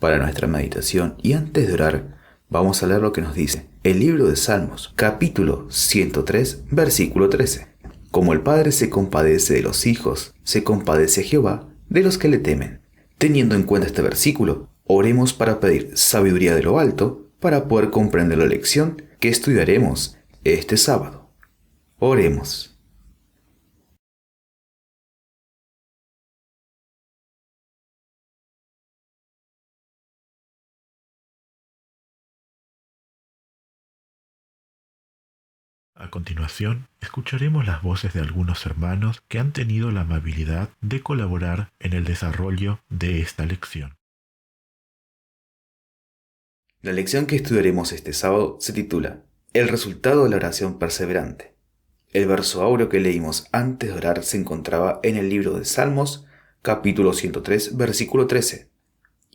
para nuestra meditación y antes de orar, vamos a leer lo que nos dice el libro de Salmos, capítulo 103, versículo 13. Como el Padre se compadece de los hijos, se compadece Jehová de los que le temen. Teniendo en cuenta este versículo, oremos para pedir sabiduría de lo alto para poder comprender la lección que estudiaremos este sábado. Oremos. A continuación, escucharemos las voces de algunos hermanos que han tenido la amabilidad de colaborar en el desarrollo de esta lección. La lección que estudiaremos este sábado se titula El resultado de la oración perseverante. El verso áureo que leímos antes de orar se encontraba en el libro de Salmos, capítulo 103, versículo 13,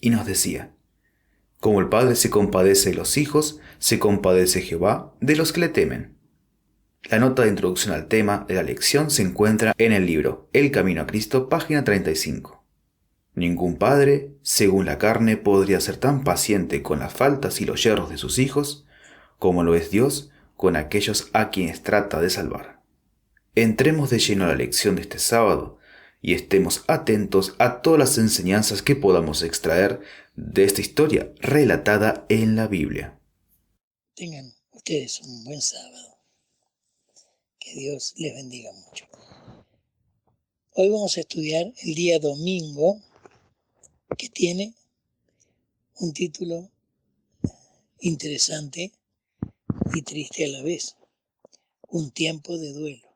y nos decía: Como el Padre se compadece de los hijos, se compadece Jehová de los que le temen. La nota de introducción al tema de la lección se encuentra en el libro El Camino a Cristo, página 35. Ningún padre, según la carne, podría ser tan paciente con las faltas y los yerros de sus hijos como lo es Dios con aquellos a quienes trata de salvar. Entremos de lleno a la lección de este sábado y estemos atentos a todas las enseñanzas que podamos extraer de esta historia relatada en la Biblia. Tengan ustedes un buen sábado. Que Dios les bendiga mucho. Hoy vamos a estudiar el día domingo, que tiene un título interesante y triste a la vez: un tiempo de duelo.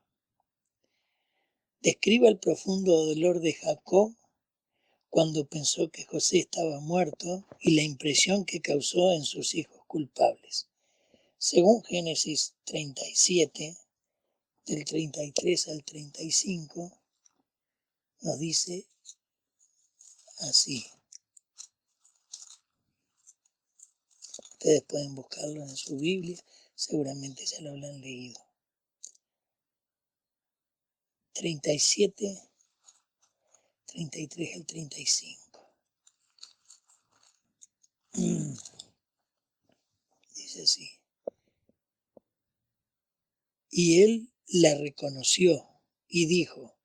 Describe el profundo dolor de Jacob cuando pensó que José estaba muerto y la impresión que causó en sus hijos culpables. Según Génesis 37, del 33 al 35, nos dice así. Ustedes pueden buscarlo en su Biblia, seguramente ya lo habrán leído. 37, 33 al 35. Dice así. Y él la reconoció y dijo: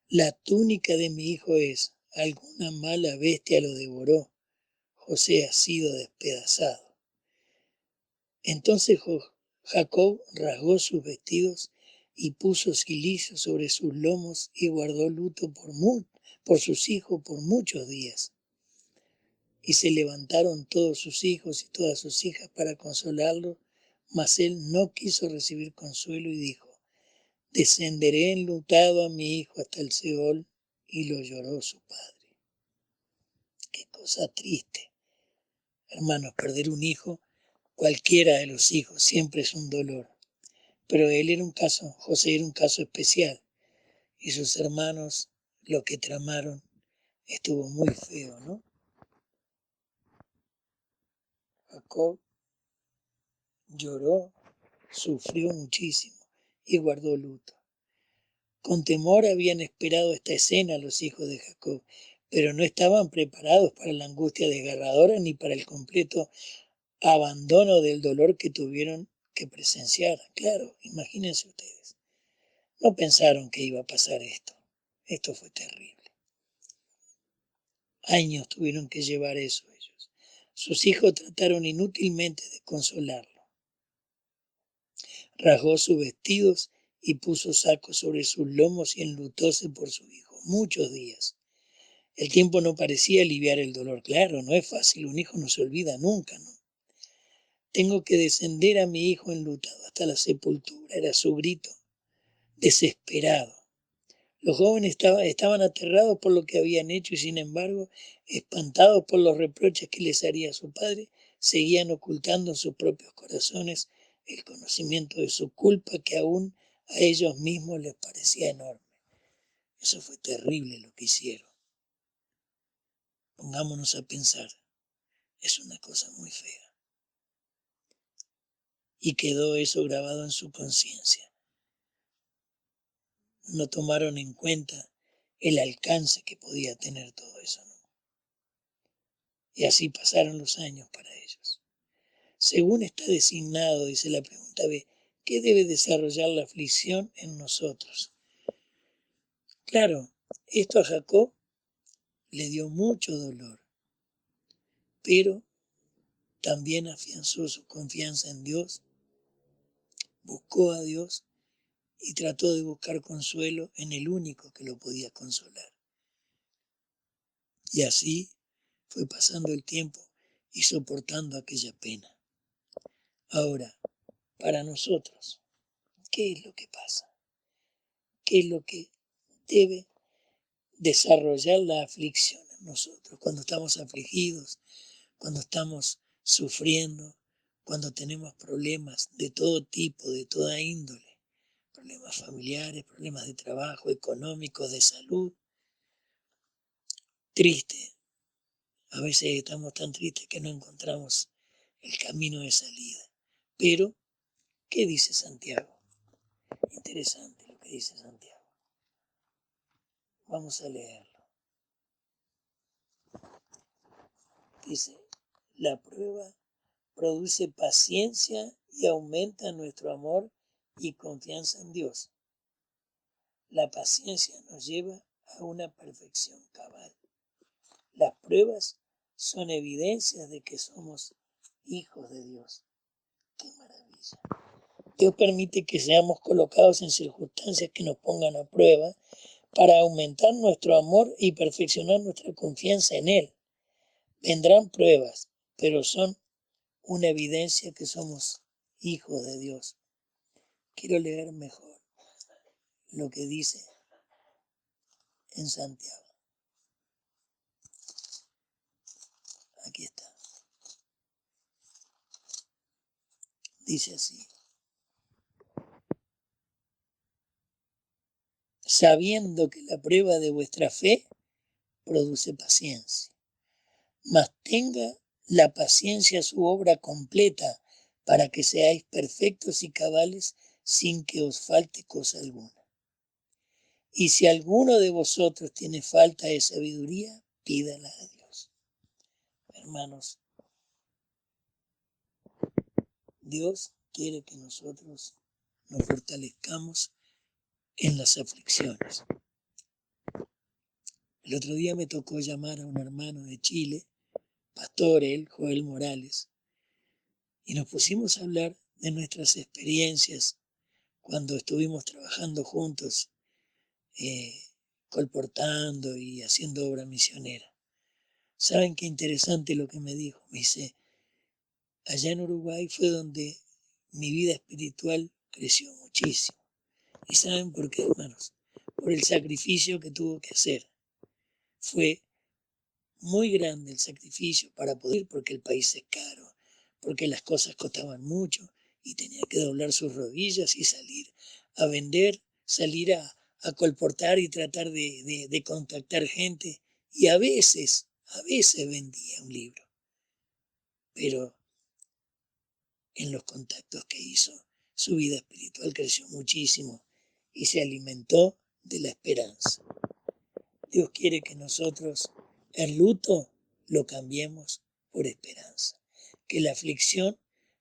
la túnica de mi hijo es, alguna mala bestia lo devoró, José ha sido despedazado. Entonces Jacob rasgó sus vestidos y puso cilicio sobre sus lomos y guardó luto por sus hijos por muchos días. Y se levantaron todos sus hijos y todas sus hijas para consolarlo, mas él no quiso recibir consuelo y dijo: descenderé enlutado a mi hijo hasta el Seol. Y lo lloró su padre. Qué cosa triste, hermanos, perder un hijo. Cualquiera de los hijos siempre es un dolor. Pero José era un caso especial. Y sus hermanos, lo que tramaron, estuvo muy feo, ¿no? Jacob lloró, sufrió muchísimo y guardó luto. Con temor habían esperado esta escena los hijos de Jacob, pero no estaban preparados para la angustia desgarradora ni para el completo abandono del dolor que tuvieron que presenciar. Claro, imagínense ustedes. No pensaron que iba a pasar esto. Esto fue terrible. Años tuvieron que llevar eso ellos. Sus hijos trataron inútilmente de consolarlo. Rasgó sus vestidos y puso sacos sobre sus lomos y enlutóse por su hijo muchos días. El tiempo no parecía aliviar el dolor. Claro, no es fácil, un hijo no se olvida nunca, ¿no? Tengo que descender a mi hijo enlutado hasta la sepultura, era su grito, desesperado. Los jóvenes estaban aterrados por lo que habían hecho y, sin embargo, espantados por los reproches que les haría su padre, seguían ocultando en sus propios corazones el conocimiento de su culpa, que aún a ellos mismos les parecía enorme. Eso fue terrible lo que hicieron. Pongámonos a pensar, es una cosa muy fea. Y quedó eso grabado en su conciencia. No tomaron en cuenta el alcance que podía tener todo eso, ¿no? Y así pasaron los años para ellos. Según está designado, dice la pregunta B, ¿qué debe desarrollar la aflicción en nosotros? Claro, esto a Jacob le dio mucho dolor, pero también afianzó su confianza en Dios, buscó a Dios y trató de buscar consuelo en el único que lo podía consolar. Y así fue pasando el tiempo y soportando aquella pena. Ahora, para nosotros, ¿qué es lo que pasa? ¿Qué es lo que debe desarrollar la aflicción en nosotros? Cuando estamos afligidos, cuando estamos sufriendo, cuando tenemos problemas de todo tipo, de toda índole, problemas familiares, problemas de trabajo, económicos, de salud, triste. A veces estamos tan tristes que no encontramos el camino de salida. Pero, ¿qué dice Santiago? Interesante lo que dice Santiago. Vamos a leerlo. Dice, la prueba produce paciencia y aumenta nuestro amor y confianza en Dios. La paciencia nos lleva a una perfección cabal. Las pruebas son evidencias de que somos hijos de Dios. ¡Qué maravilla! Dios permite que seamos colocados en circunstancias que nos pongan a prueba para aumentar nuestro amor y perfeccionar nuestra confianza en Él. Vendrán pruebas, pero son una evidencia que somos hijos de Dios. Quiero leer mejor lo que dice en Santiago. Aquí está. Dice así. Sabiendo que la prueba de vuestra fe produce paciencia, mas tenga la paciencia su obra completa para que seáis perfectos y cabales sin que os falte cosa alguna. Y si alguno de vosotros tiene falta de sabiduría, pídala a Dios. Hermanos, Dios quiere que nosotros nos fortalezcamos en las aflicciones. El otro día me tocó llamar a un hermano de Chile, pastor él, Joel Morales, y nos pusimos a hablar de nuestras experiencias cuando estuvimos trabajando juntos, colportando y haciendo obra misionera. ¿Saben qué interesante lo que me dijo? Me dice, allá en Uruguay fue donde mi vida espiritual creció muchísimo. ¿Y saben por qué, hermanos? Por el sacrificio que tuvo que hacer. Fue muy grande el sacrificio para poder, porque el país es caro, porque las cosas costaban mucho y tenía que doblar sus rodillas y salir a vender, salir a colportar y tratar de contactar gente. Y a veces vendía un libro. Pero en los contactos que hizo, su vida espiritual creció muchísimo y se alimentó de la esperanza. Dios quiere que nosotros el luto lo cambiemos por esperanza, que la aflicción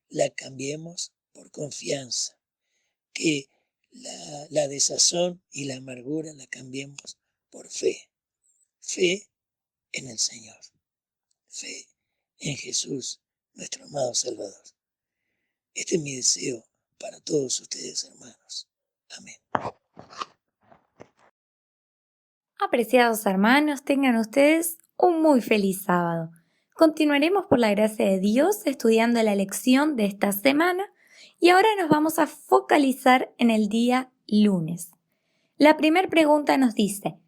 la cambiemos por confianza, que la desazón y la amargura la cambiemos por fe. Fe en el Señor, fe en Jesús, nuestro amado Salvador. Este es mi deseo para todos ustedes, hermanos. Amén. Apreciados hermanos, tengan ustedes un muy feliz sábado. Continuaremos por la gracia de Dios estudiando la lección de esta semana y ahora nos vamos a focalizar en el día lunes. La primera pregunta nos dice,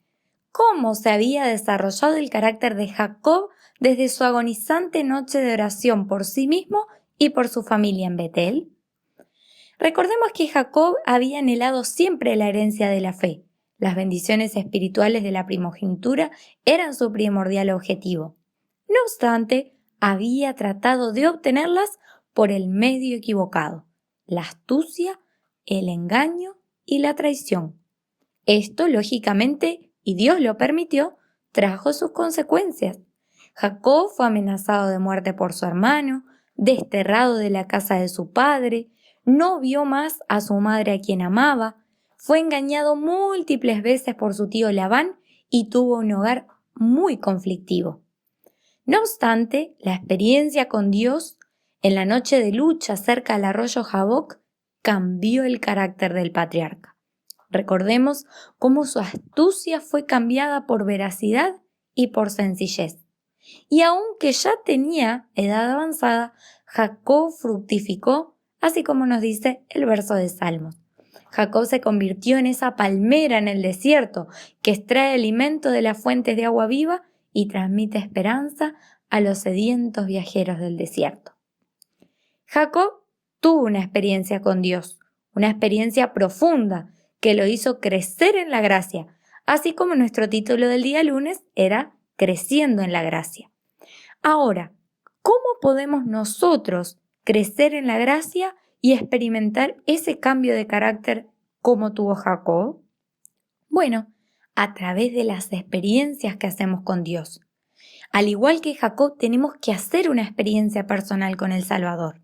¿cómo se había desarrollado el carácter de Jacob desde su agonizante noche de oración por sí mismo y por su familia en Betel? Recordemos que Jacob había anhelado siempre la herencia de la fe. Las bendiciones espirituales de la primogenitura eran su primordial objetivo. No obstante, había tratado de obtenerlas por el medio equivocado, la astucia, el engaño y la traición. Esto, lógicamente, y Dios lo permitió, trajo sus consecuencias. Jacob fue amenazado de muerte por su hermano, desterrado de la casa de su padre, no vio más a su madre a quien amaba, fue engañado múltiples veces por su tío Labán y tuvo un hogar muy conflictivo. No obstante, la experiencia con Dios en la noche de lucha cerca del arroyo Jaboc cambió el carácter del patriarca. Recordemos cómo su astucia fue cambiada por veracidad y por sencillez. Y aunque ya tenía edad avanzada, Jacob fructificó, así como nos dice el verso de Salmos. Jacob se convirtió en esa palmera en el desierto que extrae alimento de las fuentes de agua viva y transmite esperanza a los sedientos viajeros del desierto. Jacob tuvo una experiencia con Dios, una experiencia profunda que lo hizo crecer en la gracia, así como nuestro título del día lunes era Creciendo en la gracia. Ahora, ¿cómo podemos nosotros crecer en la gracia y experimentar ese cambio de carácter como tuvo Jacob? Bueno, a través de las experiencias que hacemos con Dios. Al igual que Jacob, tenemos que hacer una experiencia personal con el Salvador.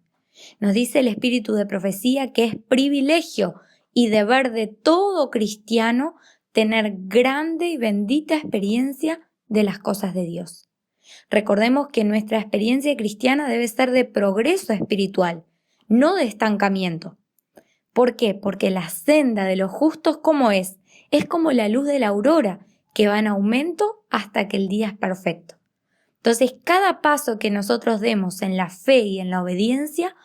Nos dice el Espíritu de Profecía que es privilegio y deber de todo cristiano tener grande y bendita experiencia de las cosas de Dios. Recordemos que nuestra experiencia cristiana debe ser de progreso espiritual, no de estancamiento. ¿Por qué? Porque la senda de los justos, ¿cómo es? Es como la luz de la aurora, que va en aumento hasta que el día es perfecto. Entonces, cada paso que nosotros demos en la fe y en la obediencia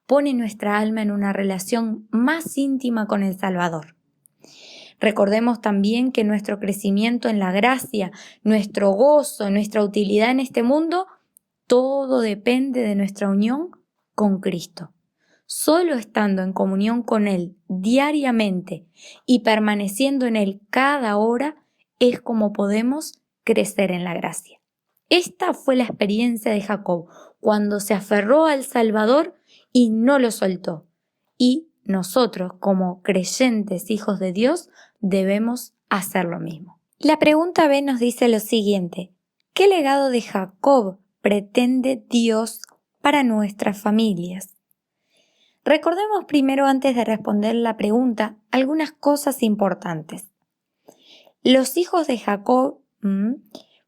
pone nuestra alma en una relación más íntima con el Salvador. Recordemos también que nuestro crecimiento en la gracia, nuestro gozo, nuestra utilidad en este mundo, todo depende de nuestra unión con Cristo. Solo estando en comunión con Él diariamente y permaneciendo en Él cada hora es como podemos crecer en la gracia. Esta fue la experiencia de Jacob cuando se aferró al Salvador y no lo soltó. Y nosotros, como creyentes hijos de Dios, debemos hacer lo mismo. La pregunta B nos dice lo siguiente: ¿qué legado de Jacob pretende Dios para nuestras familias? Recordemos primero, antes de responder la pregunta, algunas cosas importantes. Los hijos de Jacob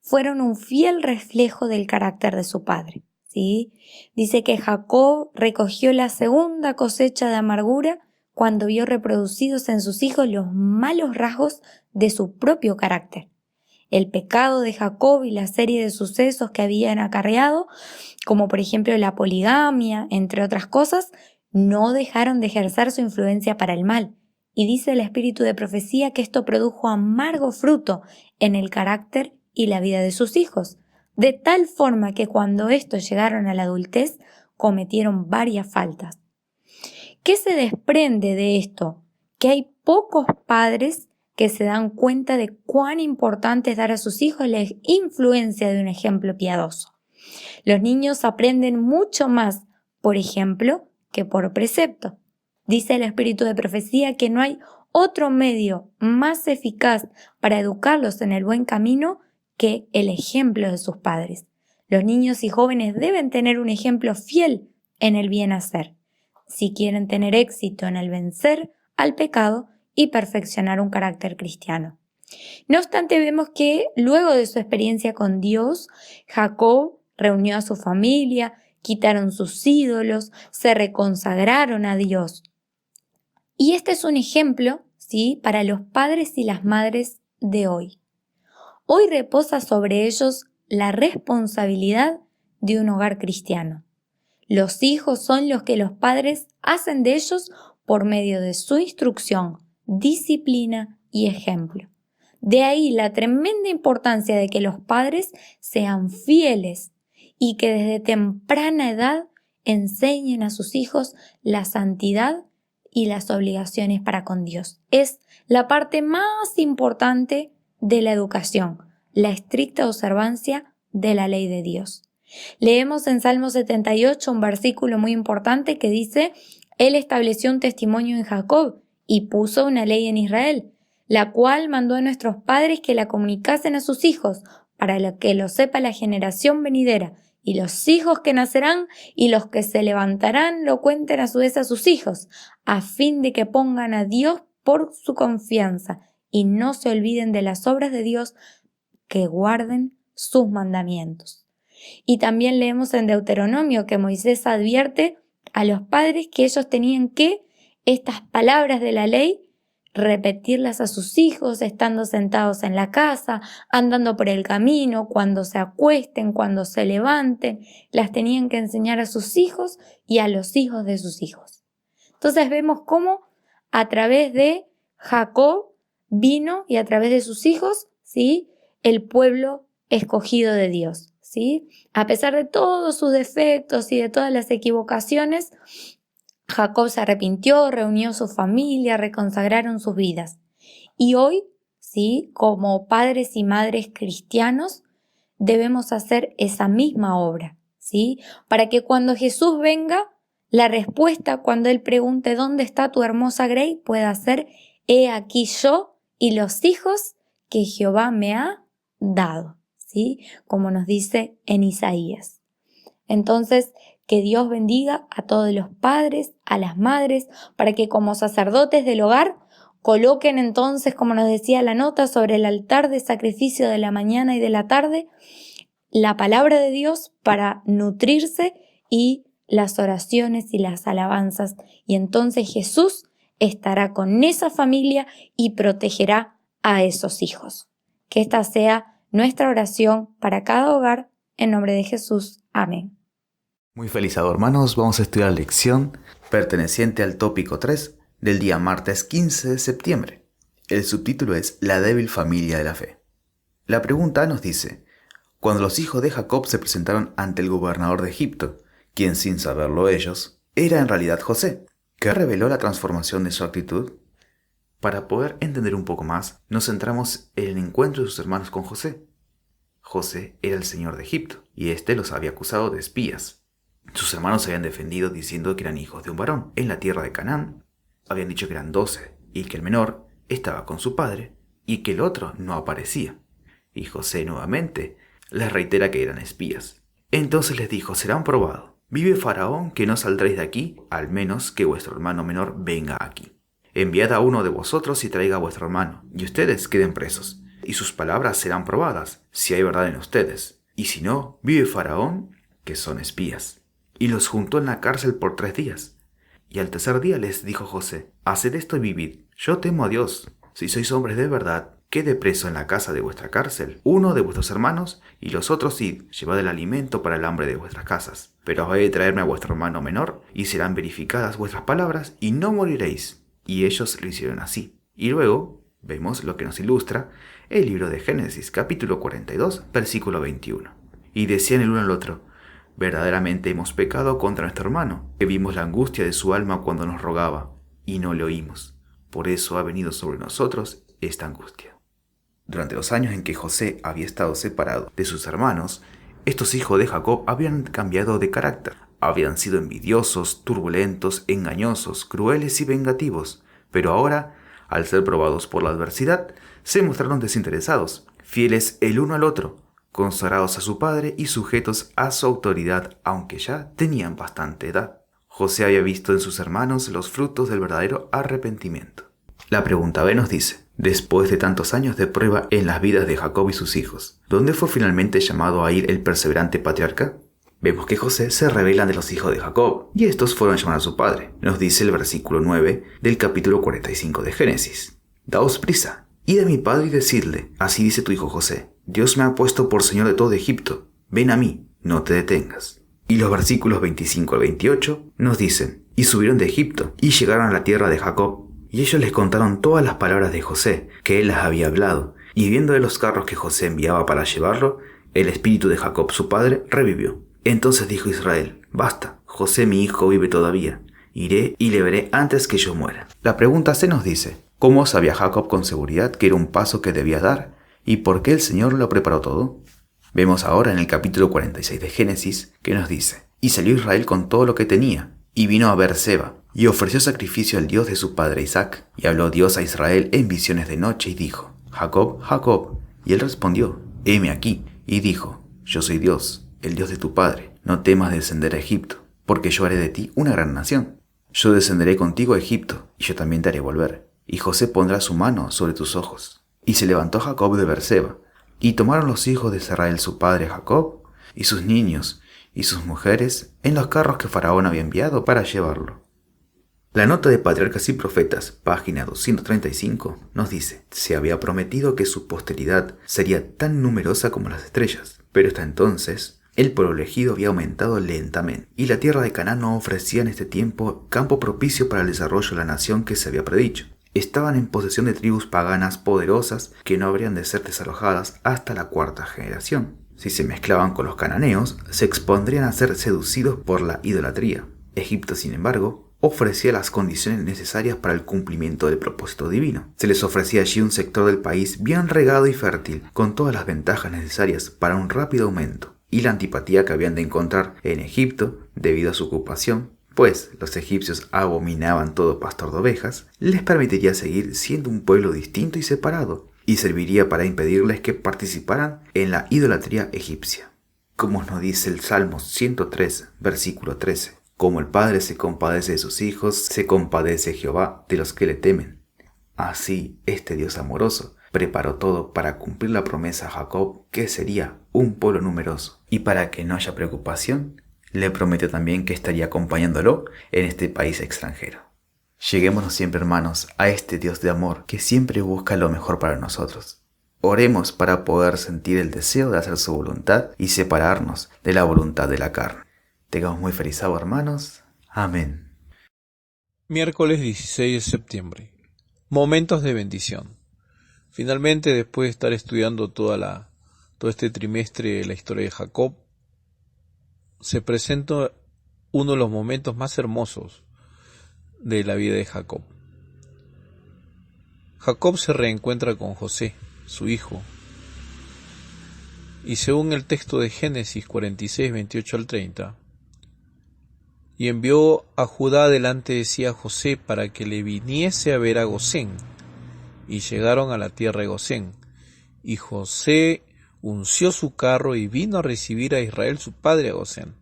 fueron un fiel reflejo del carácter de su padre. ¿Sí? Dice que Jacob recogió la segunda cosecha de amargura cuando vio reproducidos en sus hijos los malos rasgos de su propio carácter. El pecado de Jacob y la serie de sucesos que habían acarreado, como por ejemplo la poligamia, entre otras cosas, no dejaron de ejercer su influencia para el mal. Y dice el Espíritu de Profecía que esto produjo amargo fruto en el carácter y la vida de sus hijos, de tal forma que cuando estos llegaron a la adultez, cometieron varias faltas. ¿Qué se desprende de esto? Que hay pocos padres que se dan cuenta de cuán importante es dar a sus hijos la influencia de un ejemplo piadoso. Los niños aprenden mucho más por ejemplo que por precepto. Dice el Espíritu de Profecía que no hay otro medio más eficaz para educarlos en el buen camino que el ejemplo de sus padres. Los niños y jóvenes deben tener un ejemplo fiel en el bien hacer, si quieren tener éxito en el vencer al pecado y perfeccionar un carácter cristiano. No obstante, vemos que luego de su experiencia con Dios, Jacob reunió a su familia, quitaron sus ídolos, se reconsagraron a Dios. Y este es un ejemplo, ¿sí?, para los padres y las madres de hoy. Hoy reposa sobre ellos la responsabilidad de un hogar cristiano. Los hijos son los que los padres hacen de ellos por medio de su instrucción, disciplina y ejemplo. De ahí la tremenda importancia de que los padres sean fieles y que desde temprana edad enseñen a sus hijos la santidad y las obligaciones para con Dios. Es la parte más importante de la educación, la estricta observancia de la ley de Dios. Leemos en Salmo 78 un versículo muy importante que dice: Él estableció un testimonio en Jacob y puso una ley en Israel, la cual mandó a nuestros padres que la comunicasen a sus hijos para que lo sepa la generación venidera, y los hijos que nacerán y los que se levantarán lo cuenten a su vez a sus hijos, a fin de que pongan a Dios por su confianza y no se olviden de las obras de Dios, que guarden sus mandamientos. Y también leemos en Deuteronomio que Moisés advierte a los padres que ellos tenían que estas palabras de la ley repetirlas a sus hijos, estando sentados en la casa, andando por el camino, cuando se acuesten, cuando se levanten, las tenían que enseñar a sus hijos y a los hijos de sus hijos. Entonces vemos cómo a través de Jacob vino y a través de sus hijos, ¿sí?, el pueblo escogido de Dios, ¿sí? A pesar de todos sus defectos y de todas las equivocaciones, Jacob se arrepintió, reunió su familia, reconsagraron sus vidas. Y hoy, ¿sí?, como padres y madres cristianos, debemos hacer esa misma obra, ¿sí? Para que cuando Jesús venga, la respuesta cuando Él pregunte ¿dónde está tu hermosa Grey? Pueda ser: he aquí yo y los hijos que Jehová me ha dado, ¿sí?, como nos dice en Isaías. Entonces, que Dios bendiga a todos los padres, a las madres, para que como sacerdotes del hogar coloquen entonces, como nos decía la nota, sobre el altar de sacrificio de la mañana y de la tarde, la palabra de Dios para nutrirse y las oraciones y las alabanzas. Y entonces Jesús estará con esa familia y protegerá a esos hijos. Que esta sea nuestra oración para cada hogar, en nombre de Jesús. Amén. Muy feliz sábado, hermanos. Vamos a estudiar la lección perteneciente al tópico 3 del día martes 15 de septiembre. El subtítulo es La débil familia de la fe. La pregunta nos dice: cuando los hijos de Jacob se presentaron ante el gobernador de Egipto, quien sin saberlo ellos, era en realidad José, que reveló la transformación de su actitud. Para poder entender un poco más, nos centramos en el encuentro de sus hermanos con José. José era el señor de Egipto, y éste los había acusado de espías. Sus hermanos se habían defendido diciendo que eran hijos de un varón en la tierra de Canaán. Habían dicho que eran 12 y que el menor estaba con su padre y que el otro no aparecía. Y José nuevamente les reitera que eran espías. Entonces les dijo: serán probados. Vive Faraón que no saldréis de aquí, al menos que vuestro hermano menor venga aquí. Enviad a uno de vosotros y traiga a vuestro hermano, y ustedes queden presos. Y sus palabras serán probadas, si hay verdad en ustedes. Y si no, vive Faraón que son espías. Y los juntó en la cárcel por 3 días. Y al tercer día les dijo José: haced esto y vivid. Yo temo a Dios. Si sois hombres de verdad, quede preso en la casa de vuestra cárcel uno de vuestros hermanos, y los otros id, llevad el alimento para el hambre de vuestras casas. Pero habéis de traerme a vuestro hermano menor, y serán verificadas vuestras palabras, y no moriréis. Y ellos lo hicieron así. Y luego vemos lo que nos ilustra el libro de Génesis, capítulo 42, versículo 21. Y decían el uno al otro: verdaderamente hemos pecado contra nuestro hermano, que vimos la angustia de su alma cuando nos rogaba, y no le oímos. Por eso ha venido sobre nosotros esta angustia. Durante los años en que José había estado separado de sus hermanos, estos hijos de Jacob habían cambiado de carácter. Habían sido envidiosos, turbulentos, engañosos, crueles y vengativos, pero ahora, al ser probados por la adversidad, se mostraron desinteresados, fieles el uno al otro, consagrados a su padre y sujetos a su autoridad, aunque ya tenían bastante edad. José había visto en sus hermanos los frutos del verdadero arrepentimiento. La pregunta B nos dice: después de tantos años de prueba en las vidas de Jacob y sus hijos, ¿dónde fue finalmente llamado a ir el perseverante patriarca? Vemos que José se revela de los hijos de Jacob, y estos fueron a llamar a su padre. Nos dice el versículo 9 del capítulo 45 de Génesis: daos prisa, id a mi padre y decidle: así dice tu hijo José, Dios me ha puesto por señor de todo Egipto, ven a mí, no te detengas. Y los versículos 25 al 28 nos dicen: y subieron de Egipto, y llegaron a la tierra de Jacob, y ellos les contaron todas las palabras de José, que él las había hablado, y viendo de los carros que José enviaba para llevarlo, el espíritu de Jacob su padre revivió. Entonces dijo Israel: basta, José mi hijo vive todavía, iré y le veré antes que yo muera. La pregunta se nos dice: ¿cómo sabía Jacob con seguridad que era un paso que debía dar? ¿Y por qué el Señor lo preparó todo? Vemos ahora en el capítulo 46 de Génesis que nos dice: y salió Israel con todo lo que tenía, y vino a Beerseba, y ofreció sacrificio al Dios de su padre Isaac. Y habló Dios a Israel en visiones de noche, y dijo: Jacob, Jacob. Y él respondió: heme aquí, y dijo, yo soy Dios, el Dios de tu padre, no temas descender a Egipto, porque yo haré de ti una gran nación. Yo descenderé contigo a Egipto, y yo también te haré volver, y José pondrá su mano sobre tus ojos. Y se levantó Jacob de Berseba, y tomaron los hijos de Israel su padre Jacob, y sus niños, y sus mujeres, en los carros que Faraón había enviado para llevarlo. La nota de Patriarcas y Profetas, página 235, nos dice, se había prometido que su posteridad sería tan numerosa como las estrellas, pero hasta entonces el pueblo elegido había aumentado lentamente, y la tierra de Canaán no ofrecía en este tiempo campo propicio para el desarrollo de la nación que se había predicho. Estaban en posesión de tribus paganas poderosas que no habrían de ser desalojadas hasta la cuarta generación. Si se mezclaban con los cananeos, se expondrían a ser seducidos por la idolatría. Egipto, sin embargo, ofrecía las condiciones necesarias para el cumplimiento del propósito divino. Se les ofrecía allí un sector del país bien regado y fértil, con todas las ventajas necesarias para un rápido aumento, y la antipatía que habían de encontrar en Egipto debido a su ocupación, pues los egipcios abominaban todo pastor de ovejas, les permitiría seguir siendo un pueblo distinto y separado, y serviría para impedirles que participaran en la idolatría egipcia. Como nos dice el Salmo 103, versículo 13, como el Padre se compadece de sus hijos, se compadece Jehová de los que le temen. Así, este Dios amoroso preparó todo para cumplir la promesa a Jacob, que sería un pueblo numeroso, y para que no haya preocupación, le prometió también que estaría acompañándolo en este país extranjero. Lleguémonos siempre, hermanos, a este Dios de amor que siempre busca lo mejor para nosotros. Oremos para poder sentir el deseo de hacer su voluntad y separarnos de la voluntad de la carne. Tengamos muy feliz sábado, hermanos. Amén. Miércoles 16 de septiembre. Momentos de bendición. Finalmente, después de estar estudiando todo este trimestre la historia de Jacob, se presenta uno de los momentos más hermosos de la vida de Jacob. Jacob se reencuentra con José, su hijo, y según el texto de Génesis 46, 28 al 30, y envió a Judá delante de sí a José para que le viniese a ver a Gosén, y llegaron a la tierra de Gosén, y José unció su carro y vino a recibir a Israel su padre a Gosén,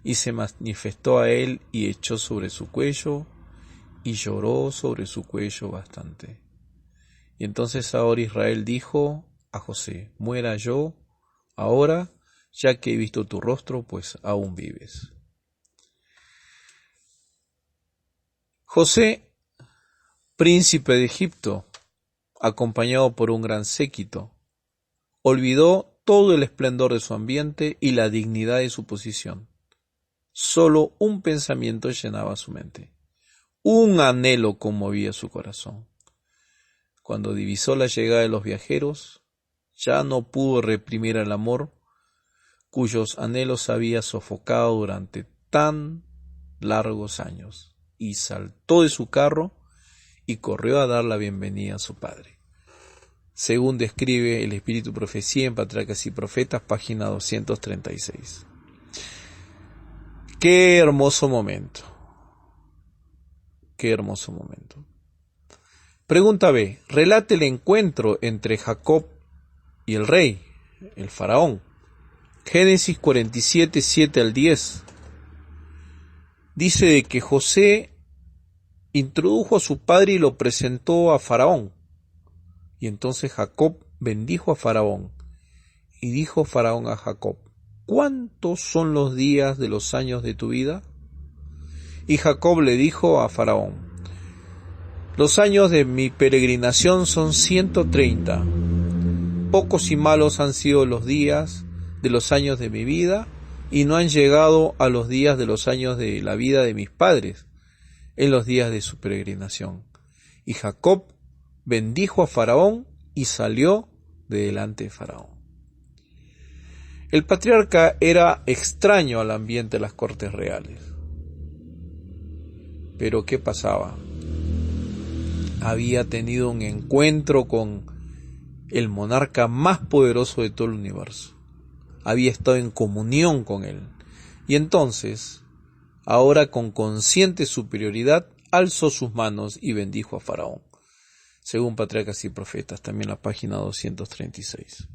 y se manifestó a él y echó sobre su cuello, y lloró sobre su cuello bastante. Y entonces ahora Israel dijo a José, muera yo ahora, ya que he visto tu rostro, pues aún vives. José, príncipe de Egipto, acompañado por un gran séquito, olvidó todo el esplendor de su ambiente y la dignidad de su posición. Solo un pensamiento llenaba su mente. Un anhelo conmovía su corazón. Cuando divisó la llegada de los viajeros, ya no pudo reprimir el amor cuyos anhelos había sofocado durante tan largos años, y saltó de su carro y corrió a dar la bienvenida a su padre. Según describe el Espíritu Profecía en Patriarcas y Profetas, página 236. ¡Qué hermoso momento! ¡Qué hermoso momento! Pregunta B. Relate el encuentro entre Jacob y el rey, el faraón. Génesis 47, 7 al 10. Dice de que José introdujo a su padre y lo presentó a Faraón. Y entonces Jacob bendijo a Faraón. Y dijo Faraón a Jacob, ¿cuántos son los días de los años de tu vida? Y Jacob le dijo a Faraón, los años de mi peregrinación son 130. Pocos y malos han sido los días de los años de mi vida, y no han llegado a los días de los años de la vida de mis padres, en los días de su peregrinación. Y Jacob bendijo a Faraón y salió de delante de Faraón. El patriarca era extraño al ambiente de las cortes reales. Pero ¿qué pasaba? Había tenido un encuentro con el monarca más poderoso de todo el universo. Había estado en comunión con él. Y entonces, ahora con consciente superioridad, alzó sus manos y bendijo a Faraón. Según Patriarcas y Profetas, también la página 236.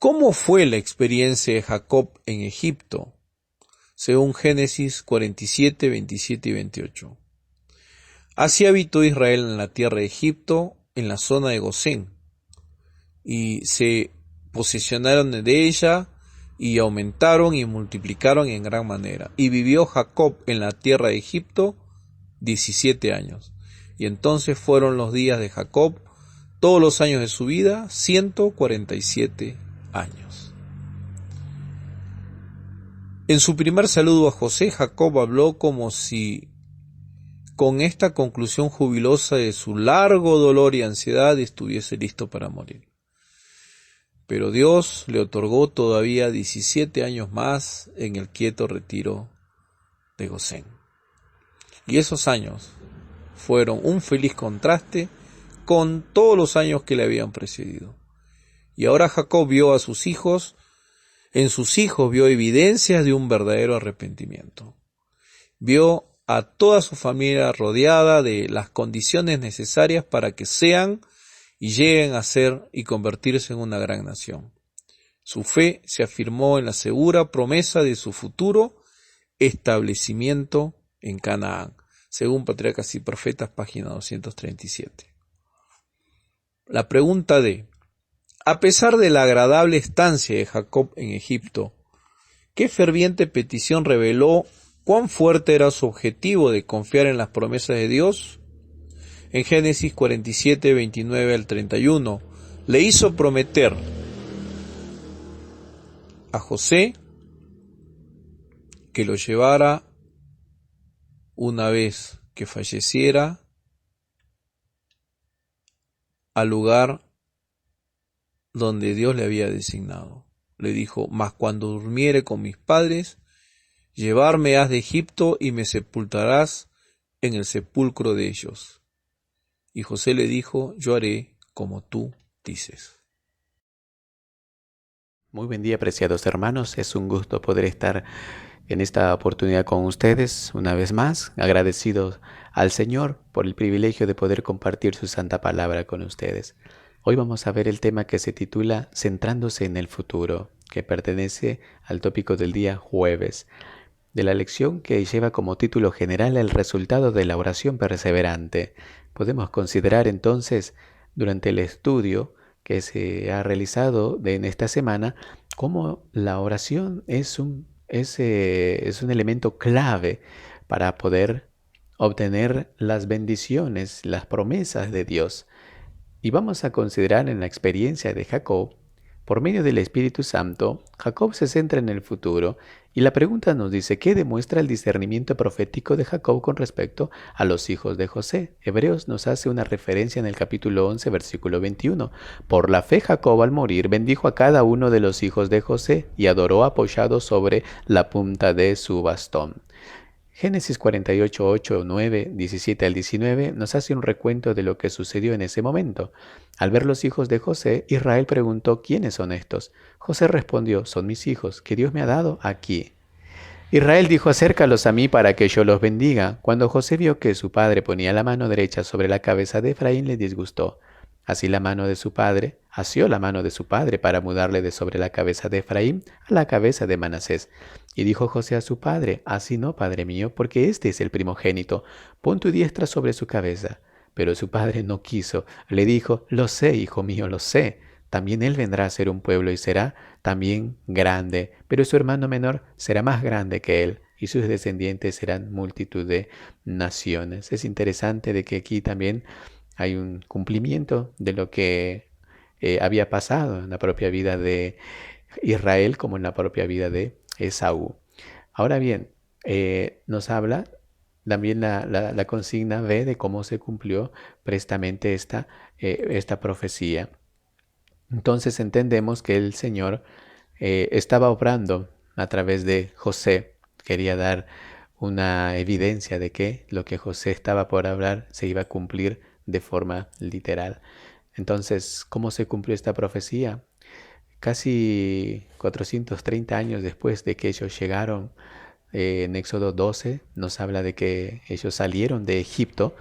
¿Cómo fue la experiencia de Jacob en Egipto? Según Génesis 47, 27 y 28. Así habitó Israel en la tierra de Egipto, en la zona de Gosén, y se posesionaron de ella, y aumentaron y multiplicaron en gran manera. Y vivió Jacob en la tierra de Egipto 17 años. Y entonces fueron los días de Jacob, todos los años de su vida, 147 años. En su primer saludo a José, Jacob habló como si con esta conclusión jubilosa de su largo dolor y ansiedad estuviese listo para morir. Pero Dios le otorgó todavía 17 años más en el quieto retiro de Gosén. Y esos años fueron un feliz contraste con todos los años que le habían precedido. Y ahora Jacob vio a sus hijos, en sus hijos vio evidencias de un verdadero arrepentimiento. Vio a toda su familia rodeada de las condiciones necesarias para que sean y lleguen a ser y convertirse en una gran nación. Su fe se afirmó en la segura promesa de su futuro establecimiento en Canaán, según Patriarcas y Profetas, página 237. La pregunta de: a pesar de la agradable estancia de Jacob en Egipto, ¿qué ferviente petición reveló cuán fuerte era su objetivo de confiar en las promesas de Dios? En Génesis 47, 29 al 31, le hizo prometer a José que lo llevara una vez que falleciera al lugar donde Dios le había designado. Le dijo: mas cuando durmiere con mis padres, llevarme has de Egipto y me sepultarás en el sepulcro de ellos. Y José le dijo: yo haré como tú dices. Muy buen día, apreciados hermanos. Es un gusto poder estar en esta oportunidad con ustedes una vez más, agradecidos al Señor por el privilegio de poder compartir su santa palabra con ustedes. Hoy vamos a ver el tema que se titula Centrándose en el futuro, que pertenece al tópico del día jueves, de la lección que lleva como título general el resultado de la oración perseverante. Podemos considerar entonces, durante el estudio que se ha realizado en esta semana, cómo la oración es un elemento clave para poder obtener las bendiciones, las promesas de Dios. Y vamos a considerar en la experiencia de Jacob, por medio del Espíritu Santo, Jacob se centra en el futuro y la pregunta nos dice: ¿qué demuestra el discernimiento profético de Jacob con respecto a los hijos de José? Hebreos nos hace una referencia en el capítulo 11, versículo 21. Por la fe Jacob al morir bendijo a cada uno de los hijos de José y adoró apoyado sobre la punta de su bastón. Génesis 48, 8, 9, 17 al 19 nos hace un recuento de lo que sucedió en ese momento. Al ver los hijos de José, Israel preguntó: ¿quiénes son estos? José respondió: son mis hijos, que Dios me ha dado aquí. Israel dijo: acércalos a mí para que yo los bendiga. Cuando José vio que su padre ponía la mano derecha sobre la cabeza de Efraín, le disgustó. Asió la mano de su padre para mudarle de sobre la cabeza de Efraín a la cabeza de Manasés. Y dijo José a su padre: así no, padre mío, porque este es el primogénito. Pon tu diestra sobre su cabeza. Pero su padre no quiso. Le dijo: lo sé, hijo mío, lo sé. También él vendrá a ser un pueblo y será también grande. Pero su hermano menor será más grande que él, y sus descendientes serán multitud de naciones. Es interesante de que aquí también hay un cumplimiento de lo que había pasado en la propia vida de Israel como en la propia vida de Esaú. Ahora bien, nos habla también la consigna B de cómo se cumplió prestamente esta profecía. Entonces entendemos que el Señor estaba obrando a través de José. Quería dar una evidencia de que lo que José estaba por hablar se iba a cumplir de forma literal. Entonces, ¿cómo se cumplió esta profecía? Casi 430 años después de que ellos llegaron, en Éxodo 12 nos habla de que ellos salieron de Egipto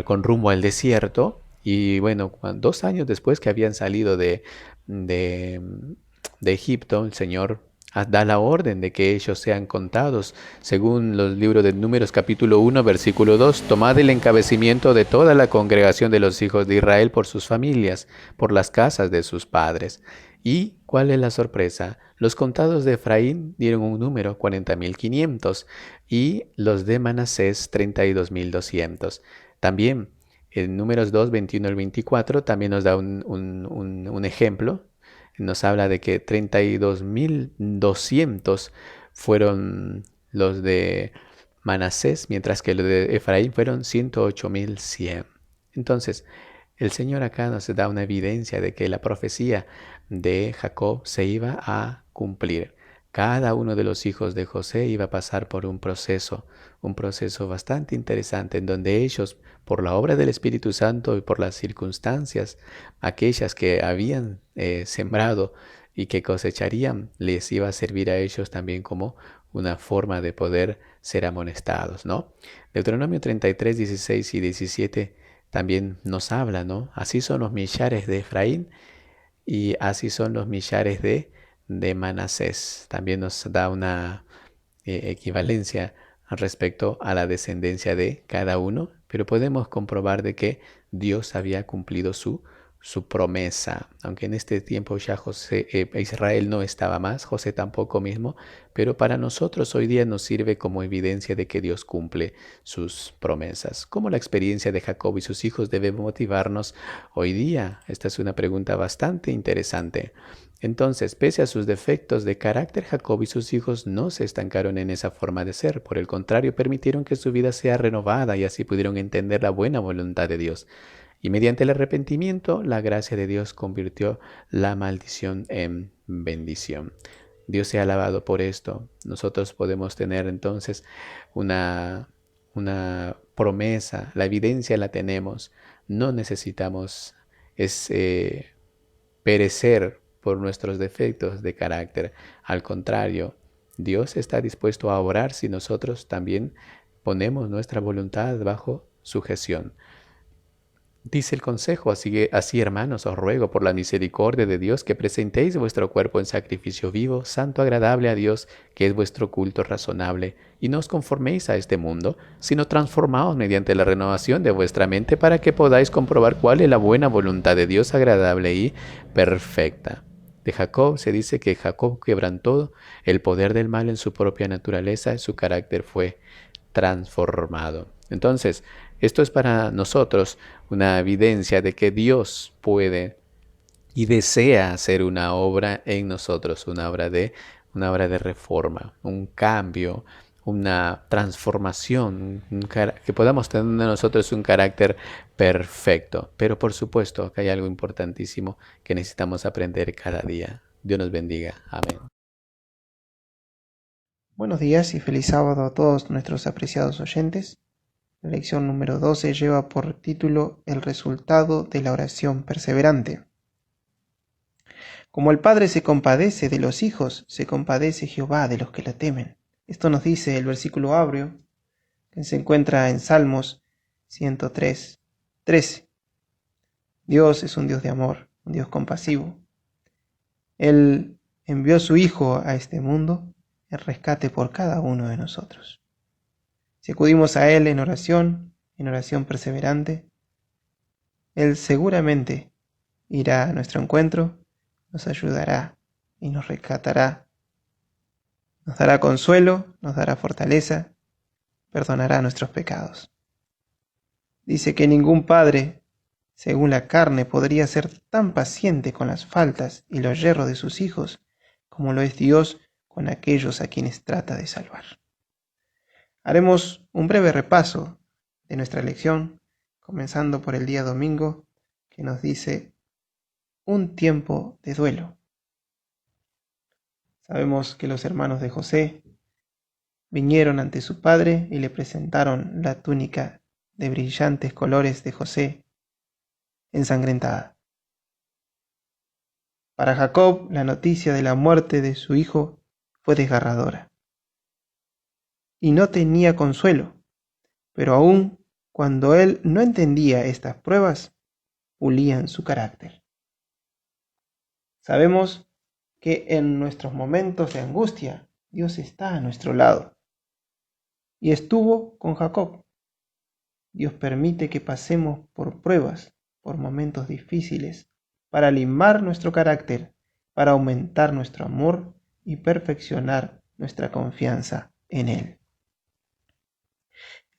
con rumbo al desierto, y bueno, 2 años después que habían salido de de Egipto, el Señor da la orden de que ellos sean contados. Según los libros de Números capítulo 1, versículo 2, tomad el encabecimiento de toda la congregación de los hijos de Israel por sus familias, por las casas de sus padres. ¿Y cuál es la sorpresa? Los contados de Efraín dieron un número, 40.500, y los de Manasés, 32.200. También en Números 2, 21 al 24, también nos da un ejemplo. Nos habla de que 32.200 fueron los de Manasés, mientras que los de Efraín fueron 108.100. Entonces, el Señor acá nos da una evidencia de que la profecía de Jacob se iba a cumplir. Cada uno de los hijos de José iba a pasar por un proceso bastante interesante en donde ellos, por la obra del Espíritu Santo y por las circunstancias, aquellas que habían sembrado y que cosecharían, les iba a servir a ellos también como una forma de poder ser amonestados, ¿no? Deuteronomio 33, 16 y 17 también nos habla, ¿no? Así son los millares de Efraín y así son los millares de Manasés. También nos da una equivalencia respecto a la descendencia de cada uno, pero podemos comprobar de que Dios había cumplido su promesa, aunque en este tiempo ya Israel no estaba más, José tampoco mismo, pero para nosotros hoy día nos sirve como evidencia de que Dios cumple sus promesas. ¿Cómo la experiencia de Jacob y sus hijos debe motivarnos hoy día? Esta es una pregunta bastante interesante. Entonces, pese a sus defectos de carácter, Jacob y sus hijos no se estancaron en esa forma de ser. Por el contrario, permitieron que su vida sea renovada y así pudieron entender la buena voluntad de Dios. Y mediante el arrepentimiento, la gracia de Dios convirtió la maldición en bendición. Dios sea alabado por esto. Nosotros podemos tener entonces una promesa, la evidencia la tenemos. No necesitamos perecer por nuestros defectos de carácter. Al contrario, Dios está dispuesto a obrar si nosotros también ponemos nuestra voluntad bajo sujeción. Dice el consejo, así hermanos, os ruego por la misericordia de Dios que presentéis vuestro cuerpo en sacrificio vivo, santo, agradable a Dios, que es vuestro culto razonable, y no os conforméis a este mundo, sino transformaos mediante la renovación de vuestra mente para que podáis comprobar cuál es la buena voluntad de Dios agradable y perfecta. De Jacob se dice que Jacob quebrantó el poder del mal en su propia naturaleza y su carácter fue transformado. Entonces, esto es para nosotros una evidencia de que Dios puede y desea hacer una obra en nosotros, una obra de reforma, un cambio, una transformación, que podamos tener en nosotros un carácter perfecto. Pero por supuesto, acá hay algo importantísimo que necesitamos aprender cada día. Dios nos bendiga. Amén. Buenos días y feliz sábado a todos nuestros apreciados oyentes. La lección número 12 lleva por título El resultado de la oración perseverante. Como el Padre se compadece de los hijos, se compadece Jehová de los que le temen. Esto nos dice el versículo áureo que se encuentra en Salmos 103, 13. Dios es un Dios de amor, un Dios compasivo. Él envió a su Hijo a este mundo en rescate por cada uno de nosotros. Si acudimos a Él en oración perseverante, Él seguramente irá a nuestro encuentro, nos ayudará y nos rescatará. Nos dará consuelo, nos dará fortaleza, perdonará nuestros pecados. Dice que ningún padre, según la carne, podría ser tan paciente con las faltas y los yerros de sus hijos como lo es Dios con aquellos a quienes trata de salvar. Haremos un breve repaso de nuestra lección, comenzando por el día domingo, que nos dice un tiempo de duelo. Sabemos que los hermanos de José vinieron ante su padre y le presentaron la túnica de brillantes colores de José ensangrentada. Para Jacob, la noticia de la muerte de su hijo fue desgarradora. Y no tenía consuelo, pero aun cuando él no entendía estas pruebas, pulían su carácter. Sabemos que en nuestros momentos de angustia Dios está a nuestro lado. Y estuvo con Jacob. Dios permite que pasemos por pruebas, por momentos difíciles, para limar nuestro carácter, para aumentar nuestro amor y perfeccionar nuestra confianza en Él.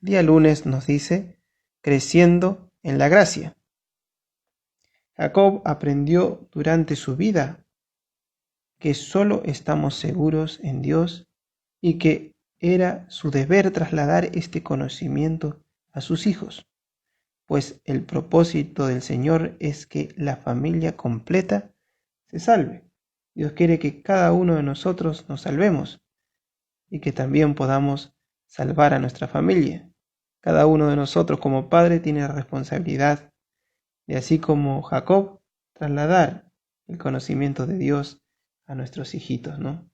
El día lunes nos dice, creciendo en la gracia. Jacob aprendió durante su vida que solo estamos seguros en Dios y que era su deber trasladar este conocimiento a sus hijos, pues el propósito del Señor es que la familia completa se salve. Dios quiere que cada uno de nosotros nos salvemos y que también podamos salvar a nuestra familia. Cada uno de nosotros como padre tiene la responsabilidad de, así como Jacob, trasladar el conocimiento de Dios a nuestros hijitos, ¿no?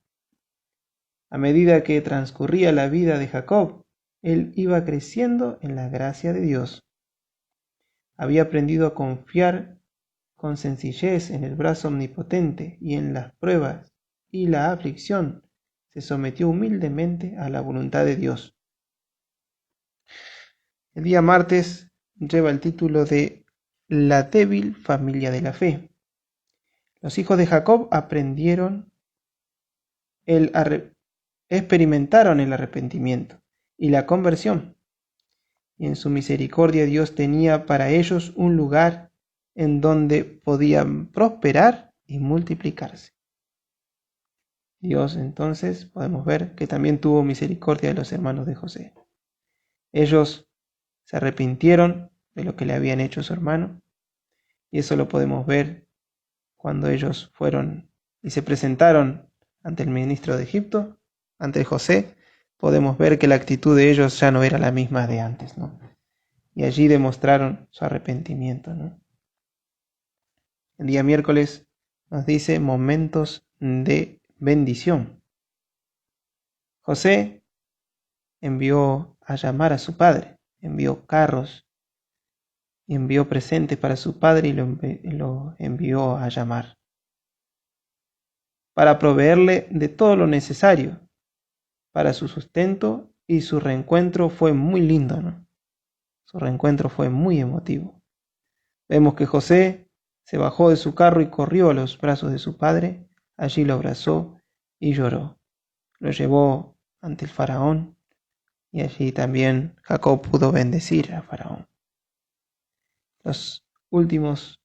A medida que transcurría la vida de Jacob, él iba creciendo en la gracia de Dios. Había aprendido a confiar con sencillez en el brazo omnipotente y en las pruebas y la aflicción se sometió humildemente a la voluntad de Dios. El día martes lleva el título de La débil familia de la fe. Los hijos de Jacob experimentaron el arrepentimiento y la conversión, y en su misericordia Dios tenía para ellos un lugar en donde podían prosperar y multiplicarse. Dios entonces podemos ver que también tuvo misericordia de los hermanos de José. Ellos se arrepintieron de lo que le habían hecho a su hermano, y eso lo podemos ver cuando ellos fueron y se presentaron ante el ministro de Egipto, ante José. Podemos ver que la actitud de ellos ya no era la misma de antes, ¿no? Y allí demostraron su arrepentimiento, ¿no? El día miércoles nos dice momentos de bendición. José envió a llamar a su padre, envió carros y envió presentes para su padre y lo envió a llamar para proveerle de todo lo necesario para su sustento, y su reencuentro fue muy lindo, ¿no? Su reencuentro fue muy emotivo. Vemos que José se bajó de su carro y corrió a los brazos de su padre, allí lo abrazó y lloró. Lo llevó ante el faraón y allí también Jacob pudo bendecir a faraón. Los últimos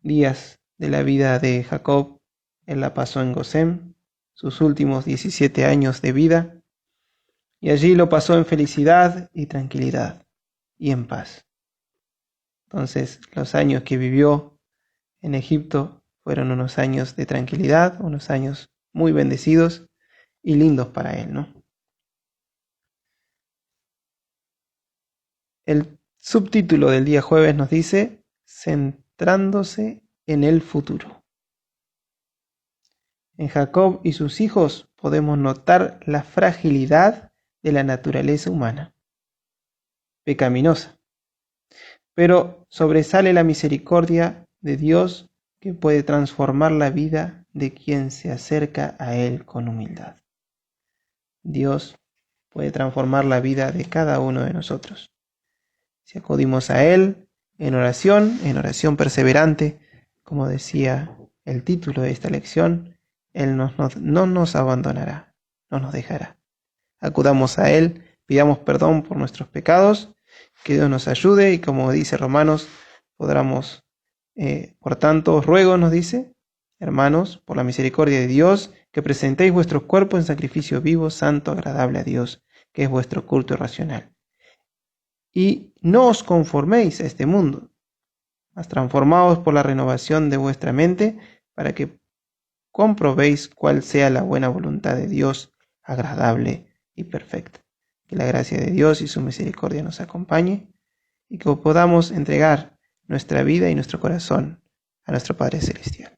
días de la vida de Jacob, él la pasó en Gosén, sus últimos 17 años de vida, y allí lo pasó en felicidad y tranquilidad y en paz. Entonces, los años que vivió en Egipto fueron unos años de tranquilidad, unos años muy bendecidos y lindos para él, ¿no? El subtítulo del día jueves nos dice, centrándose en el futuro. En Jacob y sus hijos podemos notar la fragilidad de la naturaleza humana, pecaminosa, pero sobresale la misericordia de Dios que puede transformar la vida de quien se acerca a Él con humildad. Dios puede transformar la vida de cada uno de nosotros. Si acudimos a Él en oración perseverante, como decía el título de esta lección, Él no nos abandonará, no nos dejará. Acudamos a Él, pidamos perdón por nuestros pecados, que Dios nos ayude y como dice Romanos, podamos, por tanto, os ruego, nos dice, hermanos, por la misericordia de Dios, que presentéis vuestros cuerpos en sacrificio vivo, santo, agradable a Dios, que es vuestro culto racional. Y no os conforméis a este mundo, mas transformaos por la renovación de vuestra mente, para que comprobéis cuál sea la buena voluntad de Dios, agradable y perfecta. Que la gracia de Dios y su misericordia nos acompañe y que podamos entregar nuestra vida y nuestro corazón a nuestro Padre Celestial.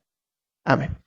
Amén.